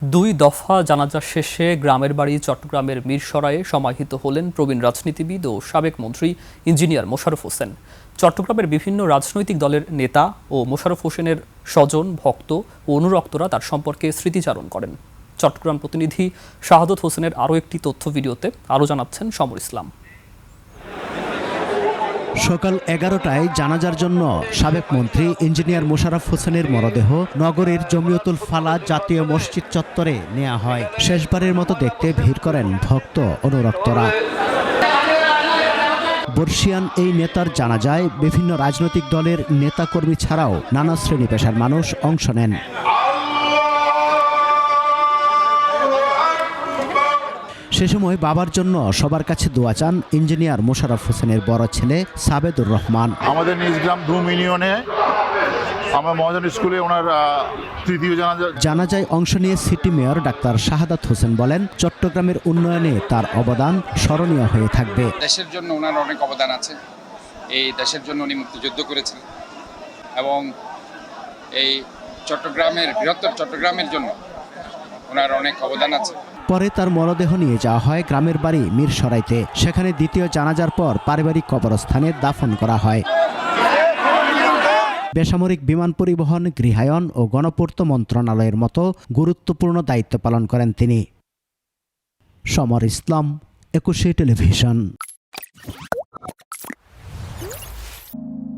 দুই দফা জানাজা শেষে গ্রামের বাড়ি চট্টগ্রামের মিরসরাইয়ে সমাহিত হলেন প্রবীণ রাজনীতিবিদ ও সাবেক মন্ত্রী ইঞ্জিনিয়ার মোশাররফ হোসেন। চট্টগ্রামের বিভিন্ন রাজনৈতিক দলের নেতা ও মোশাররফ হোসেনের স্বজন, ভক্ত ও অনুরক্তরা তার সম্পর্কে স্মৃতিচারণ করেন। চট্টগ্রাম প্রতিনিধি শাহাদত হোসেনের আরও একটি তথ্য ভিডিওতে আরও জানাচ্ছেন সমর ইসলাম। সকাল 11টায় জানাজার জন্য সাবেক মন্ত্রী ইঞ্জিনিয়ার মোশাররফ হোসেনের মরদেহ নগরের জমিয়তুল ফালাহ জাতীয় মসজিদ চত্বরে নেওয়া হয়। শেষবারের মতো দেখতে ভিড় করেন ভক্ত অনুরক্তরা। বর্ষিয়ান এই নেতার জানাজায় বিভিন্ন রাজনৈতিক দলের নেতাকর্মী ছাড়াও নানা শ্রেণী পেশার মানুষ অংশ নেন। সে সময় বাবার জন্য সবার কাছে দোয়া চান ইঞ্জিনিয়ার মোশাররফ হোসেনের বড় ছেলে সাবেদুর রহমান। আমাদের নিজ গ্রাম ধুম ইউনিয়নে আমরা মহাজন স্কুলে ওনার তৃতীয় জানাজায় অংশ নিয়ে city mayor doctor Shahadat Hossain বলেন, চট্টগ্রামের উন্নয়নে তার অবদান স্মরণীয় হয়ে থাকবে। দেশের জন্য ওনার অনেক অবদান আছে। এই দেশের জন্য উনি মুক্তিযুদ্ধ করেছেন এবং এই চট্টগ্রামের বৃহত্তর চট্টগ্রামের জন্য ওনার অনেক অবদান আছে। পরে তার মরদেহ নিয়ে যাওয়া হয় গ্রামের বাড়ি মিরসরাইতে। সেখানে দ্বিতীয় জানাজার পর পারিবারিক কবরস্থানে দাফন করা হয়। বেসামরিক বিমান পরিবহন, গৃহায়ন ও গণপূর্ত মন্ত্রণালয়ের মতো গুরুত্বপূর্ণ দায়িত্ব পালন করেন তিনি। সমর ইসলাম, 21 টেলিভিশন।